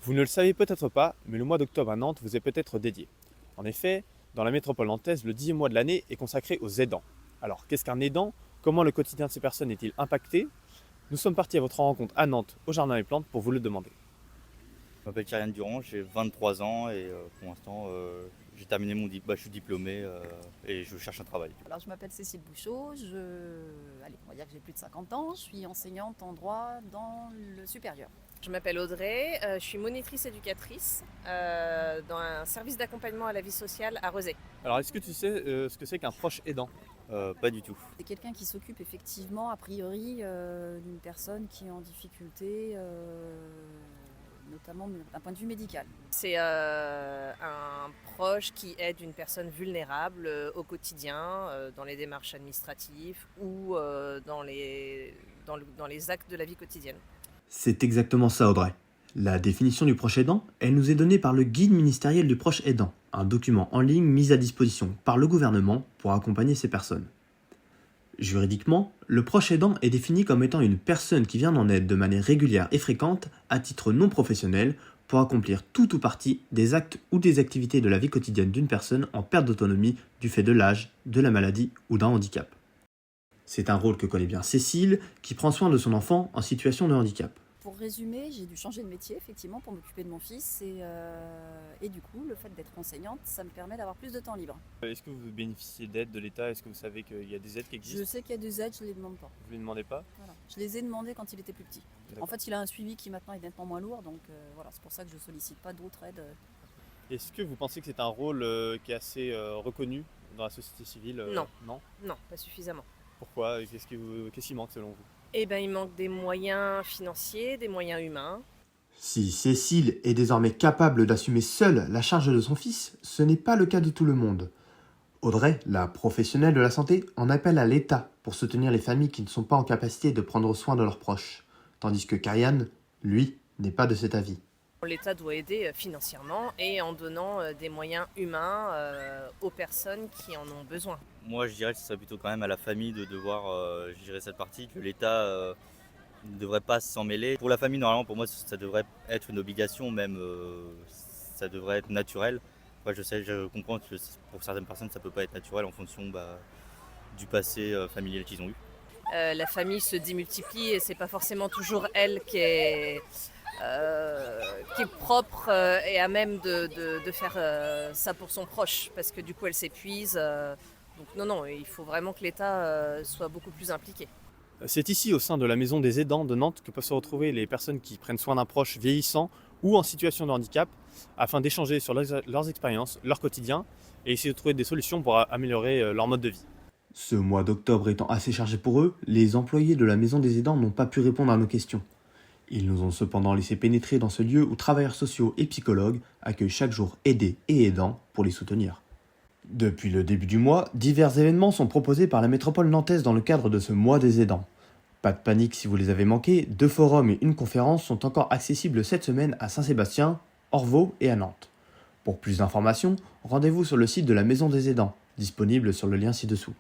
Vous ne le savez peut-être pas, mais le mois d'octobre à Nantes vous est peut-être dédié. En effet, dans la métropole nantaise, le 10e mois de l'année est consacré aux aidants. Alors, qu'est-ce qu'un aidant? Comment le quotidien de ces personnes est-il impacté? Nous sommes partis à votre rencontre à Nantes, au Jardin des Plantes, pour vous le demander. Je m'appelle Kyrian Durand, j'ai 23 ans et pour l'instant j'ai terminé je suis diplômé et je cherche un travail. Alors, je m'appelle Cécile Bouchot, allez, on va dire que j'ai plus de 50 ans, je suis enseignante en droit dans le supérieur. Je m'appelle Audrey, je suis monitrice éducatrice dans un service d'accompagnement à la vie sociale à Rezé. Alors, est-ce que tu sais ce que c'est qu'un proche aidant? Pas du tout. C'est quelqu'un qui s'occupe effectivement, a priori, d'une personne qui est en difficulté, notamment d'un point de vue médical. C'est un proche qui aide une personne vulnérable au quotidien, dans les démarches administratives ou dans les actes de la vie quotidienne. C'est exactement ça, Audrey. La définition du proche aidant, elle nous est donnée par le Guide ministériel du proche aidant, un document en ligne mis à disposition par le gouvernement pour accompagner ces personnes. Juridiquement, le proche aidant est défini comme étant une personne qui vient en aide de manière régulière et fréquente, à titre non professionnel, pour accomplir tout ou partie des actes ou des activités de la vie quotidienne d'une personne en perte d'autonomie du fait de l'âge, de la maladie ou d'un handicap. C'est un rôle que connaît bien Cécile, qui prend soin de son enfant en situation de handicap. Pour résumer, j'ai dû changer de métier effectivement pour m'occuper de mon fils et du coup, le fait d'être enseignante, ça me permet d'avoir plus de temps libre. Est-ce que vous bénéficiez d'aides de l'État? Est-ce que vous savez qu'il y a des aides qui Je existent? sais qu'il y a des aides, je ne les demande pas. Vous ne les demandez pas? Voilà. Je les ai demandées quand il était plus petit. D'accord. En fait, il a un suivi qui maintenant est nettement moins lourd, donc voilà, c'est pour ça que je ne sollicite pas d'autres aides. Est-ce que vous pensez que c'est un rôle qui est assez reconnu dans la société civile? Non. Non. Non, pas suffisamment. Pourquoi? Qu'est-ce qui manque selon vous? Eh bien, il manque des moyens financiers, des moyens humains. Si Cécile est désormais capable d'assumer seule la charge de son fils, ce n'est pas le cas de tout le monde. Audrey, la professionnelle de la santé, en appelle à l'État pour soutenir les familles qui ne sont pas en capacité de prendre soin de leurs proches, tandis que Kyrian, lui, n'est pas de cet avis. L'État doit aider financièrement et en donnant des moyens humains aux personnes qui en ont besoin. Moi je dirais que ce serait plutôt quand même à la famille de devoir gérer cette partie, que l'État ne devrait pas s'en mêler. Pour la famille normalement pour moi ça devrait être une obligation, même ça devrait être naturel. Moi, je comprends que pour certaines personnes ça peut pas être naturel en fonction du passé familial qu'ils ont eu. La famille se démultiplie et c'est pas forcément toujours elle qui est propre et à même de faire ça pour son proche, parce que du coup elle s'épuise. Donc non, il faut vraiment que l'État soit beaucoup plus impliqué. C'est ici, au sein de la Maison des aidants de Nantes, que peuvent se retrouver les personnes qui prennent soin d'un proche vieillissant ou en situation de handicap, afin d'échanger sur leurs expériences, leur quotidien, et essayer de trouver des solutions pour améliorer leur mode de vie. Ce mois d'octobre étant assez chargé pour eux, les employés de la Maison des aidants n'ont pas pu répondre à nos questions. Ils nous ont cependant laissé pénétrer dans ce lieu où travailleurs sociaux et psychologues accueillent chaque jour aidés et aidants pour les soutenir. Depuis le début du mois, divers événements sont proposés par la métropole nantaise dans le cadre de ce mois des aidants. Pas de panique si vous les avez manqués, 2 forums et une conférence sont encore accessibles cette semaine à Saint-Sébastien, Orvaux et à Nantes. Pour plus d'informations, rendez-vous sur le site de la Maison des aidants, disponible sur le lien ci-dessous.